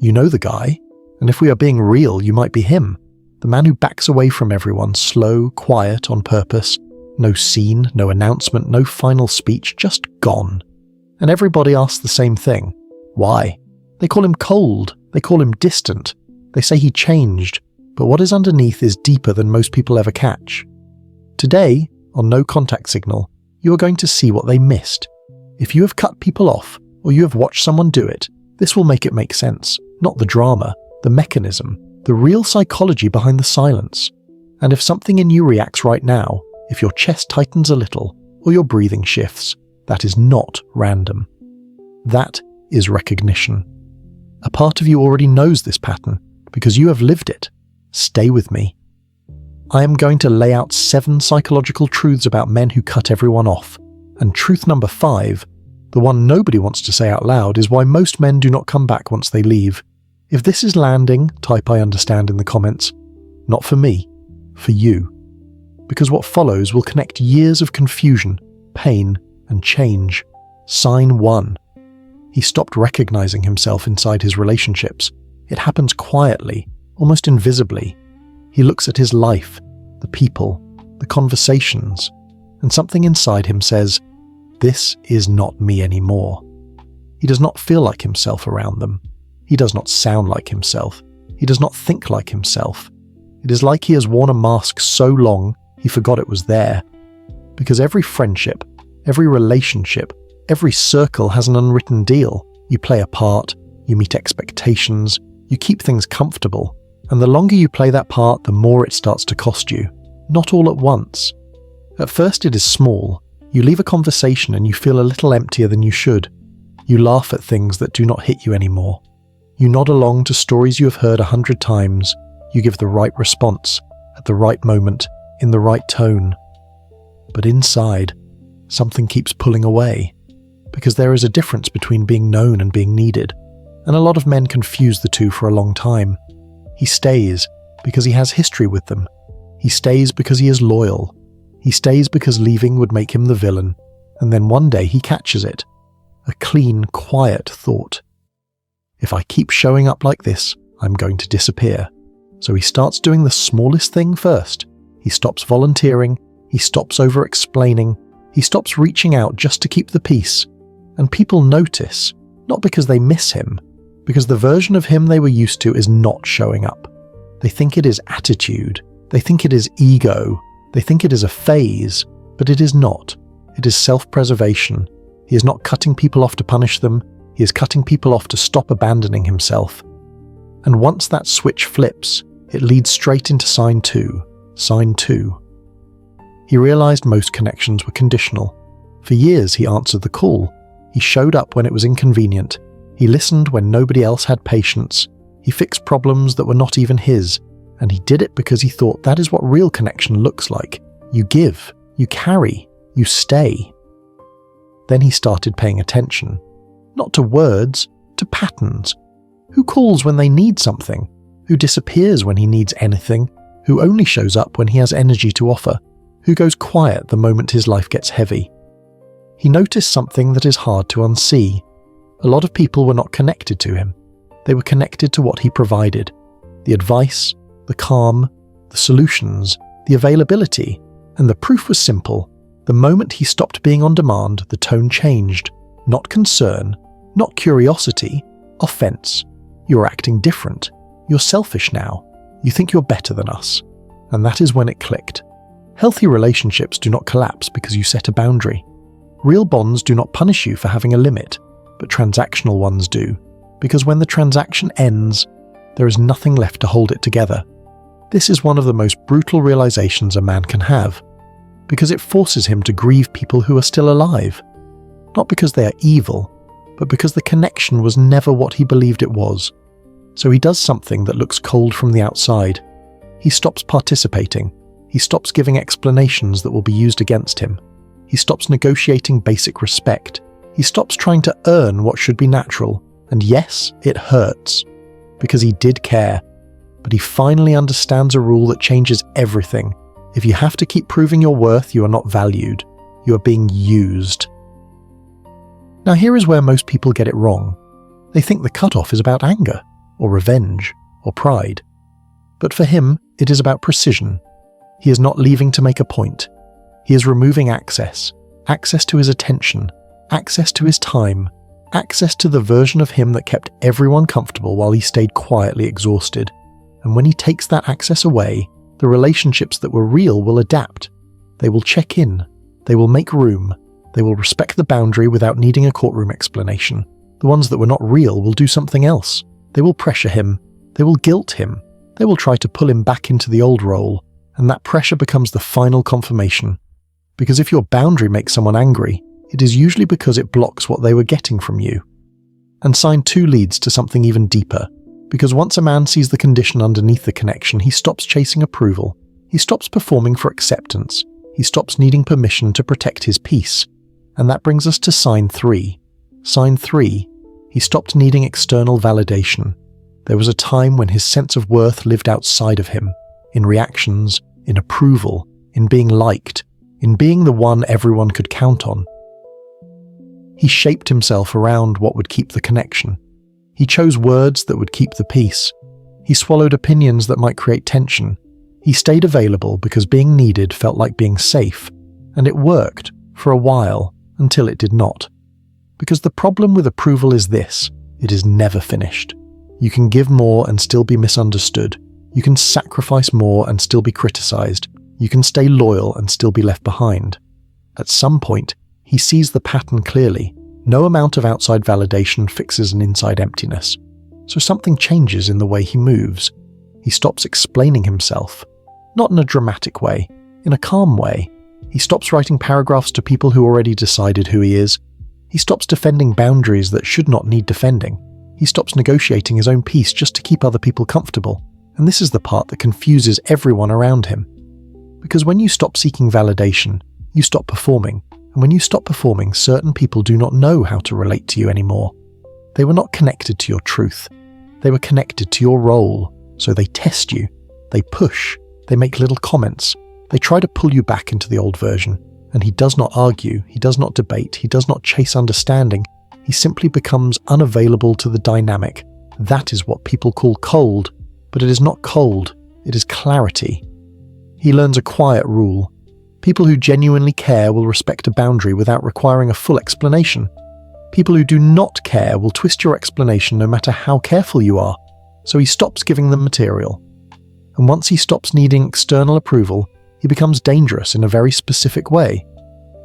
You know the guy, and if we are being real, you might be him. The man who backs away from everyone, slow, quiet, on purpose. No scene, no announcement, no final speech, just gone. And everybody asks the same thing. Why? They call him cold. They call him distant. They say he changed. But what is underneath is deeper than most people ever catch. Today, on No Contact Signal, you are going to see what they missed. If you have cut people off, or you have watched someone do it, this will make it make sense. Not the drama, the mechanism, the real psychology behind the silence. And if something in you reacts right now, if your chest tightens a little, or your breathing shifts, that is not random. That is recognition. A part of you already knows this pattern, because you have lived it. Stay with me. I am going to lay out 7 psychological truths about men who cut everyone off. And truth number 5, the one nobody wants to say out loud, is why most men do not come back once they leave. If this is landing, type I understand in the comments. Not for me, for you. Because what follows will connect years of confusion, pain, and change. Sign 1. He stopped recognizing himself inside his relationships. It happens quietly, almost invisibly. He looks at his life, the people, the conversations, and something inside him says, "This is not me anymore." He does not feel like himself around them. He does not sound like himself. He does not think like himself. It is like he has worn a mask so long he forgot it was there. Because every friendship, every relationship, every circle has an unwritten deal. You play a part, you meet expectations, you keep things comfortable, and the longer you play that part, the more it starts to cost you. Not all at once. At first it is small. You leave a conversation and you feel a little emptier than you should. You laugh at things that do not hit you anymore. You nod along to stories you have heard 100 times. You give the right response, at the right moment, in the right tone. But inside, something keeps pulling away. Because there is a difference between being known and being needed. And a lot of men confuse the two for a long time. He stays because he has history with them. He stays because he is loyal. He stays because leaving would make him the villain. And then one day he catches it. A clean, quiet thought. If I keep showing up like this, I'm going to disappear. So he starts doing the smallest thing first. He stops volunteering. He stops over-explaining. He stops reaching out just to keep the peace. And people notice, not because they miss him, because the version of him they were used to is not showing up. They think it is attitude. They think it is ego. They think it is a phase, but it is not. It is self-preservation. He is not cutting people off to punish them. He is cutting people off to stop abandoning himself. And once that switch flips, it leads straight into sign 2. Sign 2. He realized most connections were conditional. For years he answered the call. He showed up when it was inconvenient. He listened when nobody else had patience. He fixed problems that were not even his. And he did it because he thought that is what real connection looks like. You give, you carry, you stay. Then he started paying attention. Not to words, to patterns. Who calls when they need something? Who disappears when he needs anything? Who only shows up when he has energy to offer? Who goes quiet the moment his life gets heavy? He noticed something that is hard to unsee. A lot of people were not connected to him. They were connected to what he provided. The advice, the calm, the solutions, the availability. And the proof was simple. The moment he stopped being on demand, the tone changed. Not concern, not curiosity, offense. You're acting different. You're selfish now. You think you're better than us. And that is when it clicked. Healthy relationships do not collapse because you set a boundary. Real bonds do not punish you for having a limit, but transactional ones do, because when the transaction ends, there is nothing left to hold it together. This is one of the most brutal realizations a man can have, because it forces him to grieve people who are still alive. Not because they are evil, but because the connection was never what he believed it was. So he does something that looks cold from the outside. He stops participating. He stops giving explanations that will be used against him. He stops negotiating basic respect. He stops trying to earn what should be natural. And yes, it hurts, because he did care. But he finally understands a rule that changes everything. If you have to keep proving your worth, you are not valued. You are being used. Now here is where most people get it wrong. They think the cutoff is about anger, or revenge, or pride. But for him, it is about precision. He is not leaving to make a point. He is removing access to his attention, access to his time, access to the version of him that kept everyone comfortable while he stayed quietly exhausted. And when he takes that access away, the relationships that were real will adapt. They will check in. They will make room. They will respect the boundary without needing a courtroom explanation. The ones that were not real will do something else. They will pressure him. They will guilt him. They will try to pull him back into the old role. And that pressure becomes the final confirmation. Because if your boundary makes someone angry, it is usually because it blocks what they were getting from you. And sign 2 leads to something even deeper. Because once a man sees the condition underneath the connection, he stops chasing approval. He stops performing for acceptance. He stops needing permission to protect his peace. And that brings us to sign 3. Sign 3. He stopped needing external validation. There was a time when his sense of worth lived outside of him, in reactions, in approval, in being liked, in being the one everyone could count on. He shaped himself around what would keep the connection. He chose words that would keep the peace. He swallowed opinions that might create tension. He stayed available because being needed felt like being safe, and it worked for a while until it did not. Because the problem with approval is this: it is never finished. You can give more and still be misunderstood. You can sacrifice more and still be criticized. You can stay loyal and still be left behind. At some point, he sees the pattern clearly. No amount of outside validation fixes an inside emptiness. So something changes in the way he moves. He stops explaining himself. Not in a dramatic way, in a calm way. He stops writing paragraphs to people who already decided who he is. He stops defending boundaries that should not need defending. He stops negotiating his own peace just to keep other people comfortable. And this is the part that confuses everyone around him. Because when you stop seeking validation, you stop performing. And when you stop performing, certain people do not know how to relate to you anymore. They were not connected to your truth. They were connected to your role. So they test you. They push. They make little comments. They try to pull you back into the old version. And he does not argue. He does not debate. He does not chase understanding. He simply becomes unavailable to the dynamic. That is what people call cold. But it is not cold. It is clarity. He learns a quiet rule. People who genuinely care will respect a boundary without requiring a full explanation. People who do not care will twist your explanation no matter how careful you are. So he stops giving them material. And once he stops needing external approval, he becomes dangerous in a very specific way.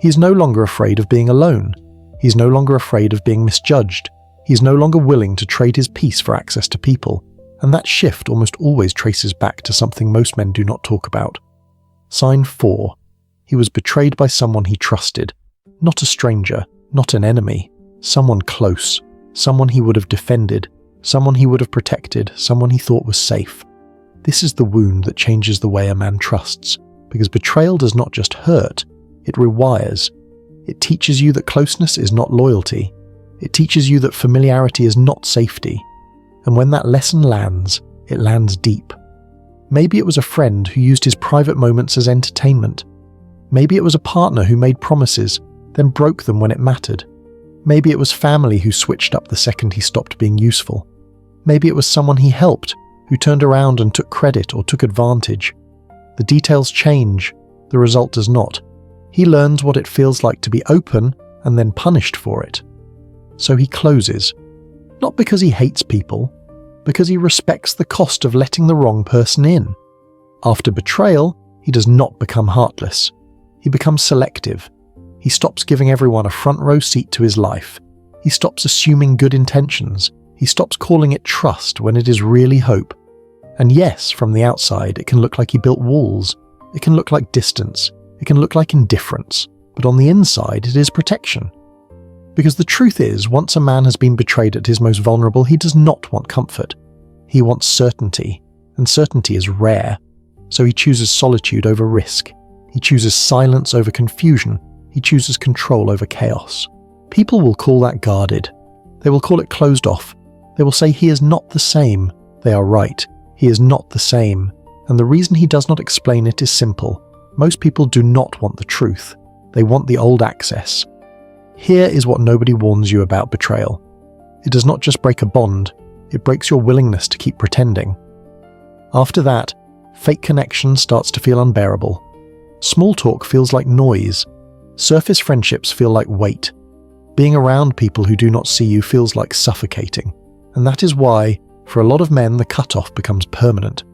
He is no longer afraid of being alone. He is no longer afraid of being misjudged. He is no longer willing to trade his peace for access to people. And that shift almost always traces back to something most men do not talk about. Sign 4. He was betrayed by someone he trusted. Not a stranger, not an enemy. Someone close. Someone he would have defended. Someone he would have protected. Someone he thought was safe. This is the wound that changes the way a man trusts. Because betrayal does not just hurt, it rewires. It teaches you that closeness is not loyalty. It teaches you that familiarity is not safety. And when that lesson lands, it lands deep. Maybe it was a friend who used his private moments as entertainment. Maybe it was a partner who made promises, then broke them when it mattered. Maybe it was family who switched up the second he stopped being useful. Maybe it was someone he helped, who turned around and took credit or took advantage. The details change, the result does not. He learns what it feels like to be open and then punished for it. So he closes. Not because he hates people, because he respects the cost of letting the wrong person in. After betrayal, he does not become heartless. He becomes selective. He stops giving everyone a front row seat to his life. He stops assuming good intentions. He stops calling it trust when it is really hope. And yes, from the outside, it can look like he built walls. It can look like distance. It can look like indifference. But on the inside, it is protection. Because the truth is, once a man has been betrayed at his most vulnerable, he does not want comfort. He wants certainty, and certainty is rare. So he chooses solitude over risk. He chooses silence over confusion. He chooses control over chaos. People will call that guarded. They will call it closed off. They will say he is not the same. They are right. He is not the same. And the reason he does not explain it is simple. Most people do not want the truth. They want the old access. Here is what nobody warns you about betrayal. It does not just break a bond, It breaks your willingness to keep pretending. After that, fake connection starts to feel unbearable. Small talk feels like noise. Surface friendships feel like weight. Being around people who do not see you feels like suffocating. And that is why, for a lot of men, the cutoff becomes permanent.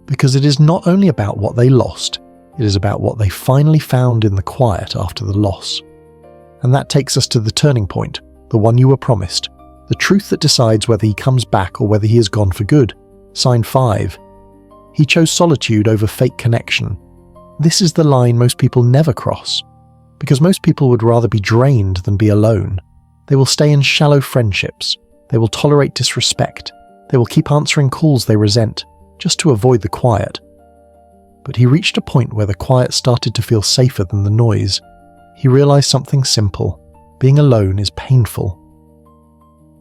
Because it is not only about what they lost, it is about what they finally found in the quiet after the loss. And that takes us to the turning point, the one you were promised, the truth that decides whether he comes back or whether he is gone for good. Sign 5. He chose solitude over fake connection. This is the line most people never cross, because most people would rather be drained than be alone. They will stay in shallow friendships. They will tolerate disrespect. They will keep answering calls they resent, just to avoid the quiet. But he reached a point where the quiet started to feel safer than the noise. He realized something simple. Being alone is painful.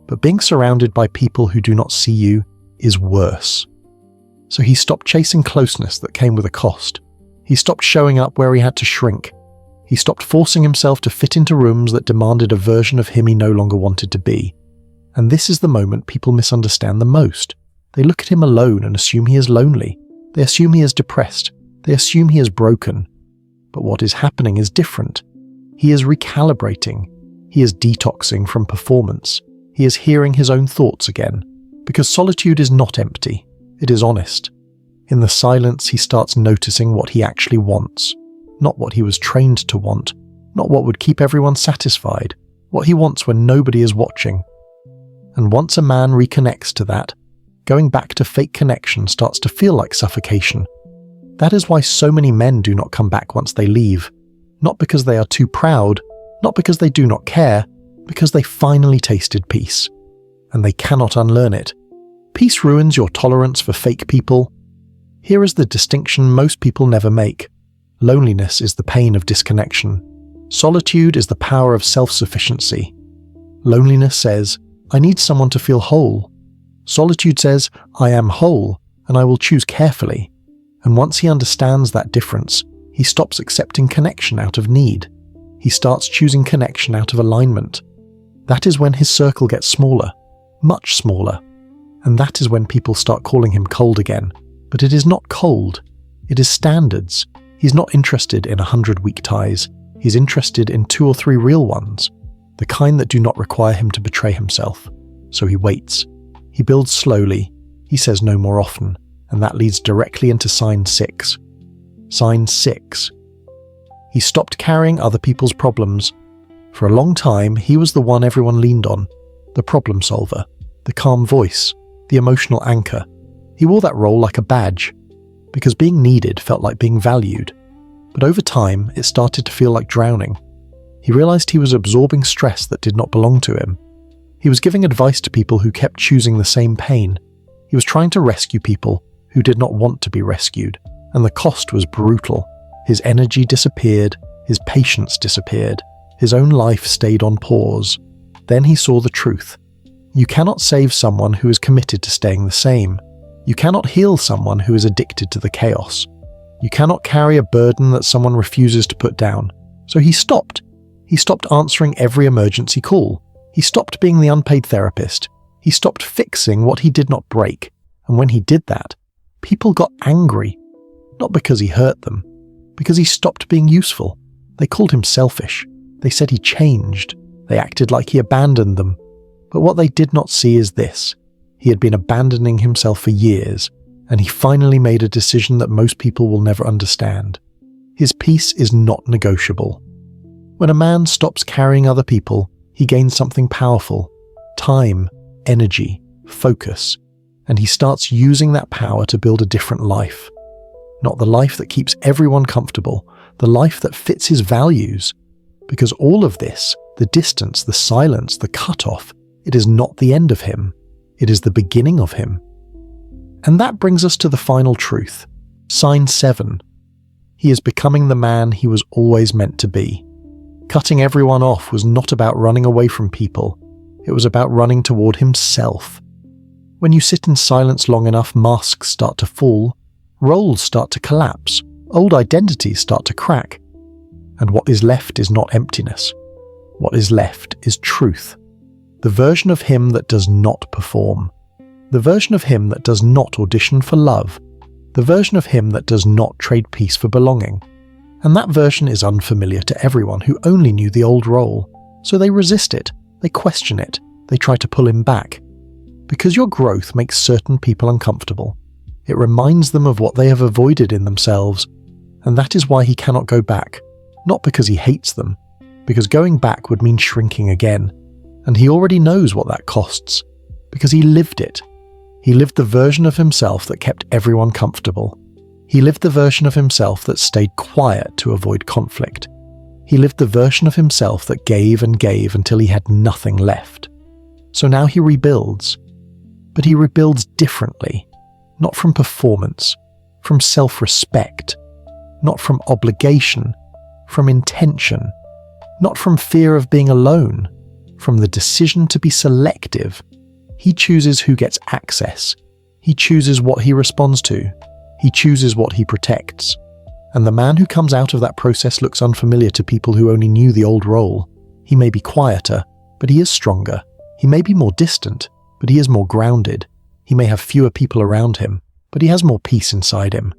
But being surrounded by people who do not see you is worse. So he stopped chasing closeness that came with a cost. He stopped showing up where he had to shrink. He stopped forcing himself to fit into rooms that demanded a version of him he no longer wanted to be. And this is the moment people misunderstand the most. They look at him alone and assume he is lonely. They assume he is depressed. They assume he is broken. But what is happening is different. He is recalibrating. He is detoxing from performance. He is hearing his own thoughts again. Because solitude is not empty. It is honest. In the silence, he starts noticing what he actually wants. Not what he was trained to want. Not what would keep everyone satisfied. What he wants when nobody is watching. And once a man reconnects to that, going back to fake connection starts to feel like suffocation. That is why so many men do not come back once they leave. Not because they are too proud, not because they do not care, because they finally tasted peace. And they cannot unlearn it. Peace ruins your tolerance for fake people. Here is the distinction most people never make. Loneliness is the pain of disconnection. Solitude is the power of self-sufficiency. Loneliness says, I need someone to feel whole. Solitude says, I am whole, and I will choose carefully. And once he understands that difference, he stops accepting connection out of need. He starts choosing connection out of alignment. That is when his circle gets smaller, much smaller. And that is when people start calling him cold again. But it is not cold. It is standards. He's not interested in 100 weak ties. He's interested in 2 or 3 real ones. The kind that do not require him to betray himself. So he waits. He builds slowly. He says no more often. And that leads directly into sign 6. Sign 6. He stopped carrying other people's problems. For a long time, he was the one everyone leaned on. The problem solver. The calm voice. The emotional anchor. He wore that role like a badge. Because being needed felt like being valued. But over time, it started to feel like drowning. He realized he was absorbing stress that did not belong to him. He was giving advice to people who kept choosing the same pain. He was trying to rescue people who did not want to be rescued. And the cost was brutal. His energy disappeared. His patience disappeared. His own life stayed on pause. Then he saw the truth. You cannot save someone who is committed to staying the same. You cannot heal someone who is addicted to the chaos. You cannot carry a burden that someone refuses to put down. So he stopped. He stopped answering every emergency call. He stopped being the unpaid therapist. He stopped fixing what he did not break. And when he did that, people got angry. Not because he hurt them, because he stopped being useful. They called him selfish. They said he changed. They acted like he abandoned them. But what they did not see is this. He had been abandoning himself for years, and he finally made a decision that most people will never understand. His peace is not negotiable. When a man stops carrying other people, he gains something powerful: time, energy, focus, and he starts using that power to build a different life. Not the life that keeps everyone comfortable, the life that fits his values. Because all of this, the distance, the silence, the cutoff, it is not the end of him. It is the beginning of him. And that brings us to the final truth. Sign 7. He is becoming the man he was always meant to be. Cutting everyone off was not about running away from people. It was about running toward himself. When you sit in silence long enough, masks start to fall, roles start to collapse, old identities start to crack. And what is left is not emptiness. What is left is truth. The version of him that does not perform. The version of him that does not audition for love. The version of him that does not trade peace for belonging. And that version is unfamiliar to everyone who only knew the old role. So they resist it, they question it, they try to pull him back. Because your growth makes certain people uncomfortable. It reminds them of what they have avoided in themselves. And that is why he cannot go back. Not because he hates them, because going back would mean shrinking again. And he already knows what that costs, because he lived it. He lived the version of himself that kept everyone comfortable. He lived the version of himself that stayed quiet to avoid conflict. He lived the version of himself that gave and gave until he had nothing left. So now he rebuilds. But he rebuilds differently, not from performance, from self-respect, not from obligation, from intention, not from fear of being alone, from the decision to be selective. He chooses who gets access. He chooses what he responds to. He chooses what he protects. And the man who comes out of that process looks unfamiliar to people who only knew the old role. He may be quieter, but he is stronger. He may be more distant, but he is more grounded. He may have fewer people around him, but he has more peace inside him.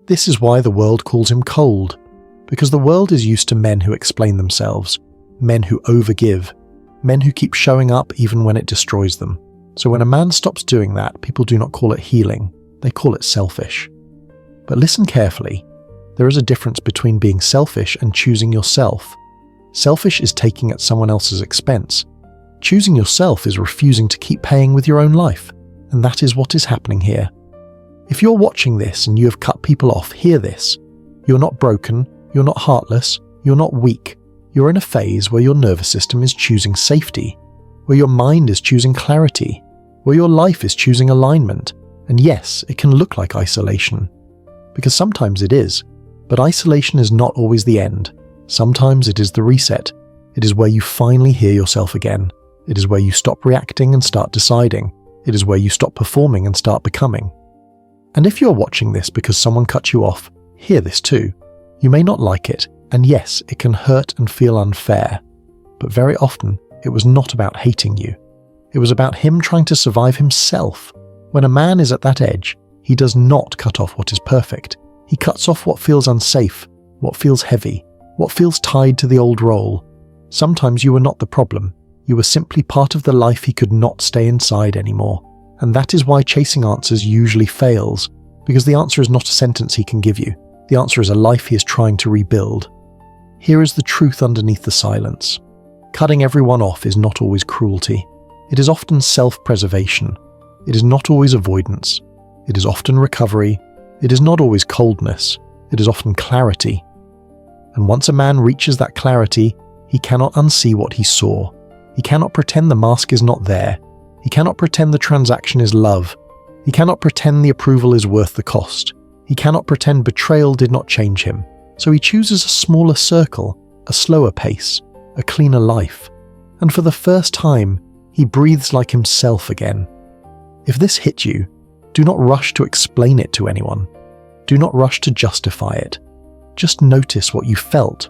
This is why the world calls him cold, because the world is used to men who explain themselves, men who overgive, men who keep showing up even when it destroys them. So when a man stops doing that, people do not call it healing, they call it selfish. But listen carefully, there is a difference between being selfish and choosing yourself. Selfish is taking at someone else's expense. Choosing yourself is refusing to keep paying with your own life, and that is what is happening here. If you're watching this and you have cut people off, hear this. You're not broken, you're not heartless, you're not weak. You're in a phase where your nervous system is choosing safety, where your mind is choosing clarity, where your life is choosing alignment. And yes, it can look like isolation, because sometimes it is, but isolation is not always the end. Sometimes it is the reset. It is where you finally hear yourself again. It is where you stop reacting and start deciding. It is where you stop performing and start becoming. And if you're watching this because someone cut you off, hear this too. You may not like it, and yes, it can hurt and feel unfair, but very often it was not about hating you. It was about him trying to survive himself. When a man is at that edge, he does not cut off what is perfect. He cuts off what feels unsafe, what feels heavy, what feels tied to the old role. Sometimes you were not the problem. You were simply part of the life he could not stay inside anymore. And that is why chasing answers usually fails, because the answer is not a sentence he can give you. The answer is a life he is trying to rebuild. Here is the truth underneath the silence. Cutting everyone off is not always cruelty. It is often self-preservation. It is not always avoidance. It is often recovery. It is not always coldness. It is often clarity. And once a man reaches that clarity, he cannot unsee what he saw. He cannot pretend the mask is not there. He cannot pretend the transaction is love. He cannot pretend the approval is worth the cost. He cannot pretend betrayal did not change him. So he chooses a smaller circle, a slower pace, a cleaner life. And for the first time, he breathes like himself again. If this hit you, do not rush to explain it to anyone. Do not rush to justify it. Just notice what you felt.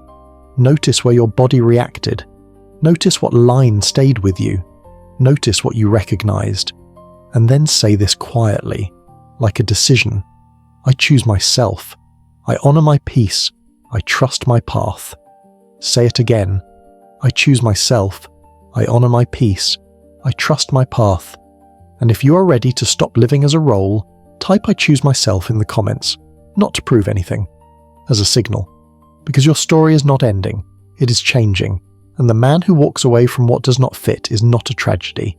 Notice where your body reacted. Notice what line stayed with you. Notice what you recognized. And then say this quietly, like a decision. I choose myself. I honor my peace. I trust my path. Say it again. I choose myself. I honor my peace. I trust my path. And if you are ready to stop living as a role, type I choose myself in the comments, not to prove anything, as a signal. Because your story is not ending, it is changing, and the man who walks away from what does not fit is not a tragedy.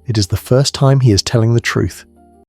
It is the first time he is telling the truth,